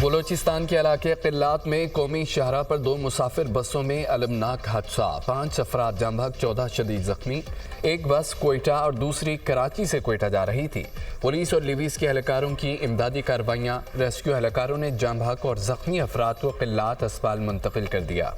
بلوچستان کے علاقے قلات میں قومی شاہراہ پر 2 مسافر بسوں میں المناک حادثہ، 5 افراد جاں بحق، 14 شدید زخمی۔ ایک بس کوئٹہ اور دوسری کراچی سے کوئٹہ جا رہی تھی۔ پولیس اور لیویز کے اہلکاروں کی امدادی کارروائیاں، ریسکیو اہلکاروں نے جاں بحق اور زخمی افراد کو قلات اسپتال منتقل کر دیا۔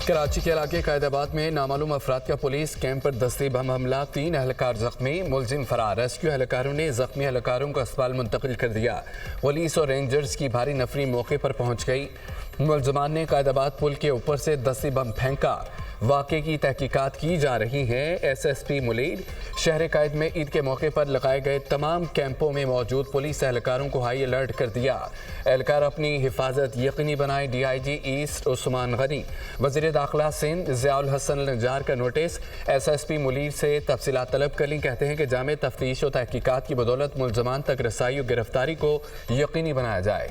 کراچی کے علاقے قائد آباد میں نامعلوم افراد کا پولیس کیمپ پر دستی بم حملہ، 3 اہلکار زخمی، ملزم فرار۔ ریسکیو اہلکاروں نے زخمی اہلکاروں کو اسپتال منتقل کر دیا۔ پولیس اور رینجرز کی بھاری نفری موقع پر پہنچ گئی۔ ملزمان نے قائد آباد پل کے اوپر سے دستی بم پھینکا۔ واقعے کی تحقیقات کی جا رہی ہیں۔ ایس ایس پی ملیر شہر قائد میں عید کے موقع پر لگائے گئے تمام کیمپوں میں موجود پولیس اہلکاروں کو ہائی الرٹ کر دیا۔ اہلکار اپنی حفاظت یقینی بنائے۔ ڈی آئی جی ایسٹ عثمان غنی، وزیر داخلہ سندھ ضیاء الحسن النجار کا notice. S S P Malir سے تفصیلات طلب کر لیں۔ کہتے ہیں کہ جامع تفتیش و تحقیقات کی بدولت ملزمان تک رسائی و گرفتاری کو یقینی بنایا جائے۔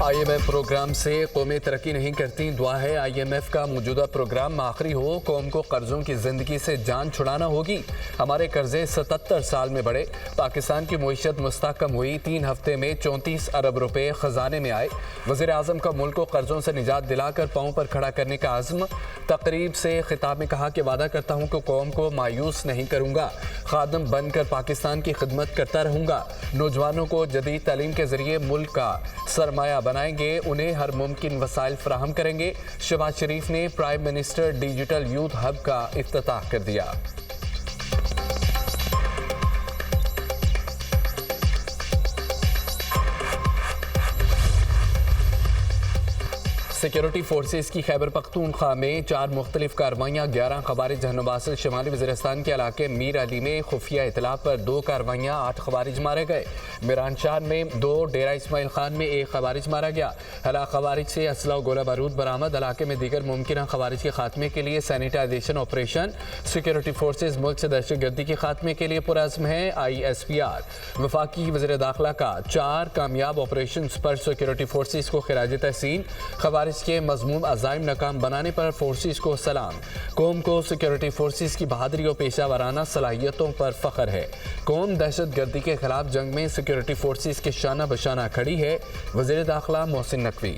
آئی ایم ایف پروگرام سے قومیں ترقی نہیں کرتی، دعا ہے آئی ایم ایف کا موجودہ پروگرام آخری ہو، قوم کو قرضوں کی زندگی سے جان چھڑانا ہوگی۔ ہمارے قرضے 77 سال میں بڑھے، پاکستان کی معیشت مستحکم ہوئی، 3 ہفتے میں 34 ارب روپے خزانے میں آئے۔ وزیر اعظم کا ملک کو قرضوں سے نجات دلا کر پاؤں پر کھڑا کرنے کا عزم۔ تقریب سے خطاب میں کہا کہ وعدہ کرتا ہوں کہ قوم کو مایوس نہیں کروں گا، خادم بن کر پاکستان کی خدمت کرتا رہوں گا۔ نوجوانوں کو جدید تعلیم کے ذریعے ملک کا سرمایہ بنائیں گے، انہیں ہر ممکن وسائل فراہم کریں گے۔ شہباز شریف نے prime minister digital youth hub کا افتتاح کر دیا۔ سیکیورٹی فورسز کی خیبر پختونخوا میں 4 مختلف کارروائیاں، 11 خوارج جہنم شمالی وزیرستان کے علاقے میر علی میں خفیہ اطلاع پر 2 کارروائیاں، 8 خوارج مارے گئے۔ میران شہر میں 2، ڈیرہ اسماعیل خان میں 1 خوارج مارا گیا۔ ہلاک خوارج سے اسلحہ و گولہ بارود برآمد۔ علاقے میں دیگر ممکنہ خوارج کے خاتمے کے لیے سینیٹائزیشن آپریشن۔ سیکیورٹی فورسز ملک سے دہشت گردی کے خاتمے کے لیے پرعزم ہیں۔ آئی ایس پی آر وفاقی وزیر داخلہ کا 4 کامیاب آپریشنز پر سیکیورٹی فورسز کو خراج تحسین۔ خوارج کے مذموم عزائم ناکام بنانے پر فورسز کو سلام۔ قوم کو سیکیورٹی فورسز کی بہادری و پیشہ ورانہ صلاحیتوں پر فخر ہے۔ قوم دہشت گردی کے خلاف جنگ میں سیکیورٹی فورسز کے شانہ بشانہ کھڑی ہے۔ وزیر داخلہ محسن نقوی۔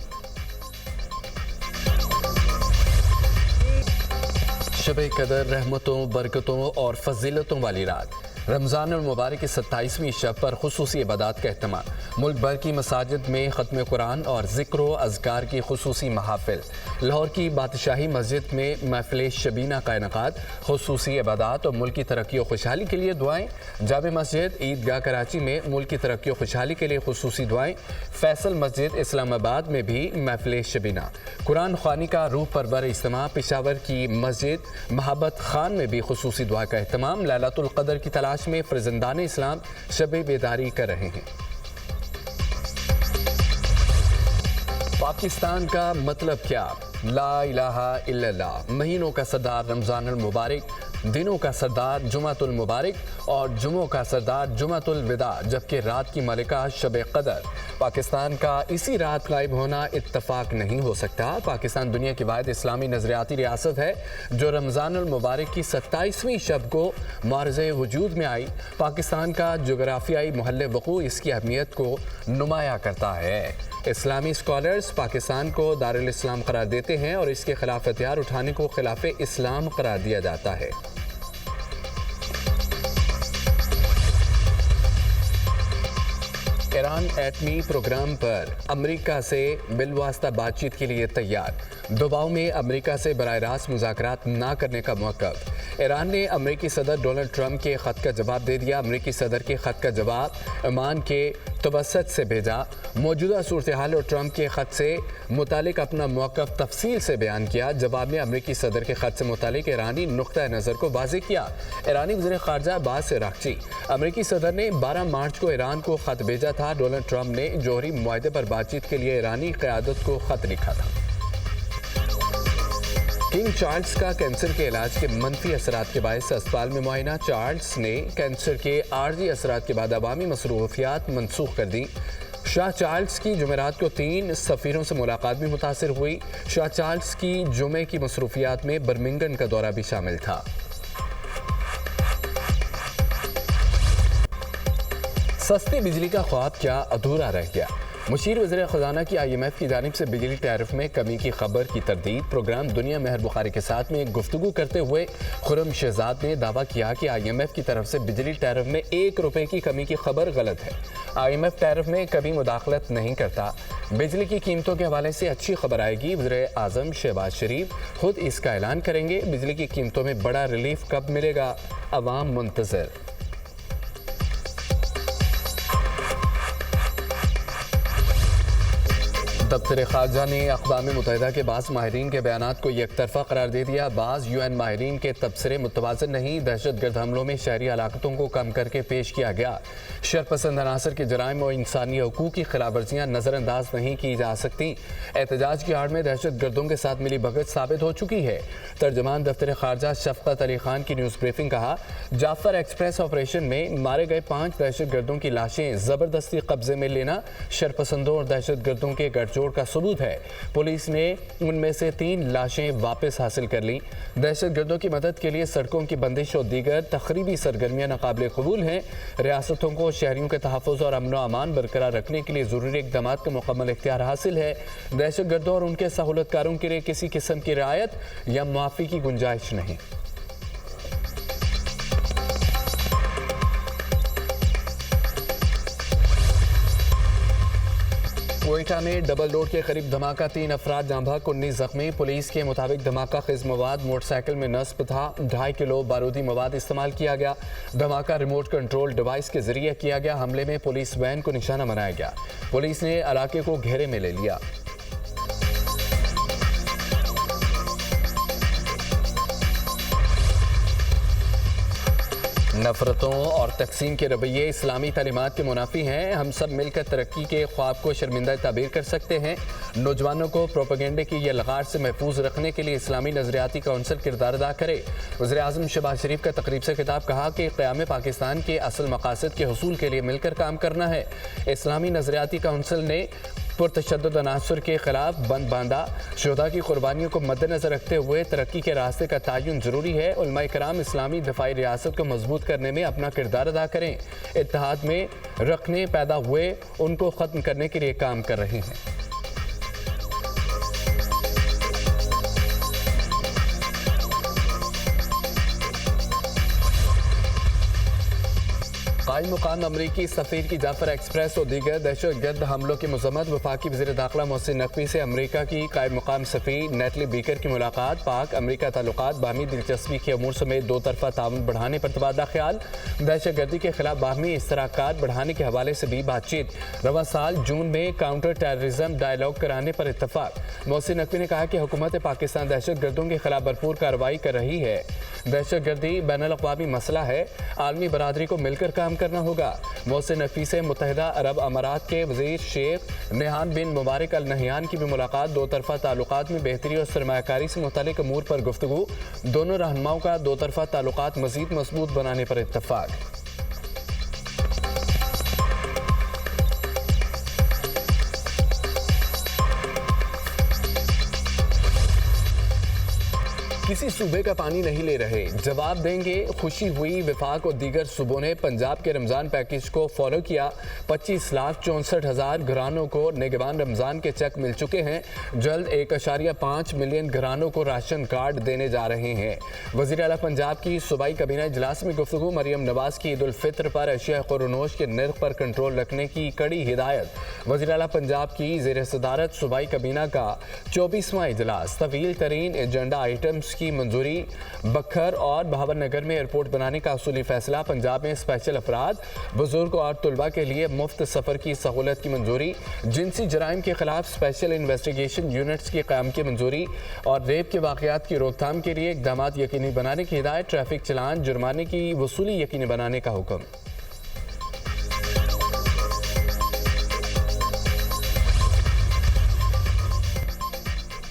شب قدر رحمتوں، برکتوں اور فضیلتوں والی رات، رمضان المبارک کی 27ویں شب پر خصوصی عبادات کا اہتمام۔ ملک بھر کی مساجد میں ختم قرآن اور ذکر و اذکار کی خصوصی محافل۔ لاہور کی بادشاہی مسجد میں محفل شبینہ کا انعقاد، خصوصی عبادات اور ملک کی ترقی و خوشحالی کے لیے دعائیں۔ جامع مسجد عیدگاہ کراچی میں ملک کی ترقی و خوشحالی کے لیے خصوصی دعائیں۔ فیصل مسجد اسلام آباد میں بھی محفل شبینہ۔ قرآن خوانی کا روح پرور اجتماع۔ پشاور کی مسجد محبت خان میں بھی خصوصی دعا کا اہتمام۔ لیلۃ القدر کی تلاش میں فرزندان اسلام شب بیداری کر رہے ہیں۔ پاکستان کا مطلب کیا؟ لا الہ الا اللہ۔ مہینوں کا سردار رمضان المبارک، دنوں کا سردار جمعۃ المبارک اور جمعوں کا سردار جمعۃ الوداع، جبکہ رات کی ملکہ شب قدر۔ پاکستان کا اسی رات غائب ہونا اتفاق نہیں ہو سکتا۔ پاکستان دنیا کی واحد اسلامی نظریاتی ریاست ہے جو رمضان المبارک کی 27ویں شب کو معرض وجود میں آئی۔ پاکستان کا جغرافیائی محل وقوع اس کی اہمیت کو نمایاں کرتا ہے۔ اسلامی اسکالرز پاکستان کو دارالاسلام قرار دیتے ہیں اور اس کے خلاف ہتھیار اٹھانے کو خلاف اسلام قرار دیا جاتا ہے۔ ایران ایٹمی پروگرام پر امریکہ سے بالواسطہ بات چیت کے لیے تیار۔ دباؤ میں امریکہ سے براہ راست مذاکرات نہ کرنے کا موقف۔ ایران نے امریکی صدر ڈونلڈ ٹرمپ کے خط کا جواب دے دیا۔ امریکی صدر کے خط کا جواب عمان کے توسط سے بھیجا۔ موجودہ صورتحال اور ٹرمپ کے خط سے متعلق اپنا موقف تفصیل سے بیان کیا۔ جواب میں امریکی صدر کے خط سے متعلق ایرانی نقطہ نظر کو واضح کیا۔ ایرانی وزیر خارجہ عباس عراقچی، امریکی صدر نے 12 مارچ کو ایران کو خط بھیجا تھا۔ ڈونلڈ ٹرمپ نے جوہری معاہدے پر بات چیت کے لیے ایرانی قیادت کو خط لکھا تھا۔ کنگ چارلز کا کینسر کے علاج کے منفی اثرات کے باعث اسپتال میں معائنہ۔ چارلز نے کینسر کے عارضی اثرات کے بعد عوامی مصروفیات منسوخ کر دی۔ شاہ چارلز کی جمعرات کو 3 سفیروں سے ملاقات بھی متاثر ہوئی۔ شاہ چارلز کی جمعے کی مصروفیات میں برمنگھم کا دورہ بھی شامل تھا۔ سستی بجلی کا خواب کیا ادھورا رہ گیا؟ مشیر وزیر خزانہ کی IMF کی جانب سے بجلی ٹیرف میں کمی کی خبر کی تردید۔ پروگرام دنیا مہر بخاری کے ساتھ میں گفتگو کرتے ہوئے خرم شہزاد نے دعویٰ کیا کہ IMF کی طرف سے بجلی ٹیرف میں 1 روپے کی کمی کی خبر غلط ہے۔ IMF ٹیرف میں کبھی مداخلت نہیں کرتا۔ بجلی کی قیمتوں کے حوالے سے اچھی خبر آئے گی، وزیر اعظم شہباز شریف خود اس کا اعلان کریں گے۔ بجلی کی قیمتوں میں بڑا ریلیف کب ملے گا؟ عوام منتظر۔ دفتر خارجہ نے اقوام متحدہ کے بعض ماہرین کے بیانات کو یک طرفہ قرار دے دیا۔ بعض UN ماہرین کے تبصرے متوازن نہیں، دہشت گرد حملوں میں شہری ہلاکتوں کو کم کر کے پیش کیا گیا۔ شرپسند عناصر کے جرائم اور انسانی حقوق کی خلاف ورزیاں نظر انداز نہیں کی جا سکتی۔ احتجاج کی آڑ میں دہشت گردوں کے ساتھ ملی بھگت ثابت ہو چکی ہے۔ ترجمان دفتر خارجہ شفقت علی خان کی نیوز بریفنگ کہا، جعفر ایکسپریس آپریشن میں مارے گئے 5 دہشت گردوں کی لاشیں زبردستی قبضے میں لینا شرپسندوں اور دہشت گردوں کے گٹھ جوڑ کا ثبوت ہے۔ پولیس نے ان میں سے 3 لاشیں واپس حاصل کر لیں۔ دہشت گردوں کی مدد کے لیے سڑکوں کی بندش اور دیگر تخریبی سرگرمیاں ناقابل قبول ہیں۔ ریاستوں کو شہریوں کے تحفظ اور امن و امان برقرار رکھنے کے لیے ضروری اقدامات کا مکمل اختیار حاصل ہے۔ دہشت گردوں اور ان کے سہولت کاروں کے لیے کسی قسم کی رعایت یا معافی کی گنجائش نہیں۔ کوئٹہ میں ڈبل روڈ کے قریب دھماکہ، 3 افراد جاں بحق، 19 زخمی۔ پولیس کے مطابق دھماکہ خیز مواد موٹر سائیکل میں نصب تھا۔ 2.5 کلو بارودی مواد استعمال کیا گیا۔ دھماکہ ریموٹ کنٹرول ڈیوائس کے ذریعے کیا گیا۔ حملے میں پولیس وین کو نشانہ بنایا گیا۔ پولیس نے علاقے کو گھیرے میں لے لیا۔ نفرتوں اور تقسیم کے رویے اسلامی تعلیمات کے منافی ہیں۔ ہم سب مل کر ترقی کے خواب کو شرمندہ تعبیر کر سکتے ہیں۔ نوجوانوں کو پروپیگنڈے کی یہ لغار سے محفوظ رکھنے کے لیے اسلامی نظریاتی کونسل کردار ادا کرے۔ وزیر اعظم شہباز شریف کا تقریب سے خطاب، کہا کہ قیام پاکستان کے اصل مقاصد کے حصول کے لیے مل کر کام کرنا ہے۔ اسلامی نظریاتی کونسل نے پرتشدد عناصر کے خلاف بند باندھا۔ شہداء کی قربانیوں کو مد نظر رکھتے ہوئے ترقی کے راستے کا تعین ضروری ہے۔ علماء کرام اسلامی دفاعی ریاست کو مضبوط کرنے میں اپنا کردار ادا کریں۔ اتحاد میں رکھنے پیدا ہوئے ان کو ختم کرنے کے لیے کام کر رہے ہیں۔ قائم مقام امریکی سفیر کی جعفر ایکسپریس اور دیگر دہشت گرد حملوں کی مذمت۔ وفاقی وزیر داخلہ محسن نقوی سے امریکہ کی قائم مقام سفیر نیٹلی بیکر کی ملاقات۔ پاک امریکہ تعلقات، باہمی دلچسپی کے امور سمیت 2 طرفہ تعاون بڑھانے پر تبادلہ خیال۔ دہشت گردی کے خلاف باہمی اشتراکات بڑھانے کے حوالے سے بھی بات چیت۔ رواں سال جون میں کاؤنٹر ٹیررزم ڈائیلاگ کرانے پر اتفاق۔ محسن نقوی نے کہا کہ حکومت پاکستان دہشت گردوں کے خلاف بھرپور کارروائی کر رہی ہے۔ دہشت گردی بین الاقوامی مسئلہ ہے، عالمی برادری کو مل کر کام کرنا ہوگا۔ محسن نقوی سے متحدہ عرب امارات کے وزیر شیخ نہیان بن مبارک ال نہیان کی بھی ملاقات۔ 2 طرفہ تعلقات میں بہتری اور سرمایہ کاری سے متعلق امور پر گفتگو۔ دونوں رہنماؤں کا 2 طرفہ تعلقات مزید مضبوط بنانے پر اتفاق۔ کسی صوبے کا پانی نہیں لے رہے، جواب دیں گے۔ خوشی ہوئی، وفاق اور دیگر صوبوں نے پنجاب کے رمضان پیکیج کو فالو کیا۔ 25,64,000 گھرانوں کو نگہبان رمضان کے چیک مل چکے ہیں۔ جلد 1.5 ملین گھرانوں کو راشن کارڈ دینے جا رہے ہیں۔ وزیر اعلیٰ پنجاب کی صوبائی کابینہ اجلاس میں گفتگو۔ مریم نواز کی عید الفطر پر اشیاء خورنوش کے نرخ پر کنٹرول رکھنے کی کڑی ہدایت۔ وزیر اعلیٰ پنجاب کی زیر صدارت صوبائی کابینہ کا 24واں اجلاس۔ طویل ترین ایجنڈا آئٹمز کی منظوری۔ بکھر اور بہاول نگر میں ایئرپورٹ بنانے کا اصولی فیصلہ۔ پنجاب میں اسپیشل افراد، بزرگ اور طلباء کے لیے مفت سفر کی سہولت کی منظوری۔ جنسی جرائم کے خلاف اسپیشل انویسٹیگیشن یونٹس کی قیام کی منظوری اور ریپ کے واقعات کی روک تھام کے لیے اقدامات یقینی بنانے کی ہدایت۔ ٹریفک چلان جرمانے کی وصولی یقینی بنانے کا حکم۔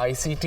ICT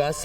10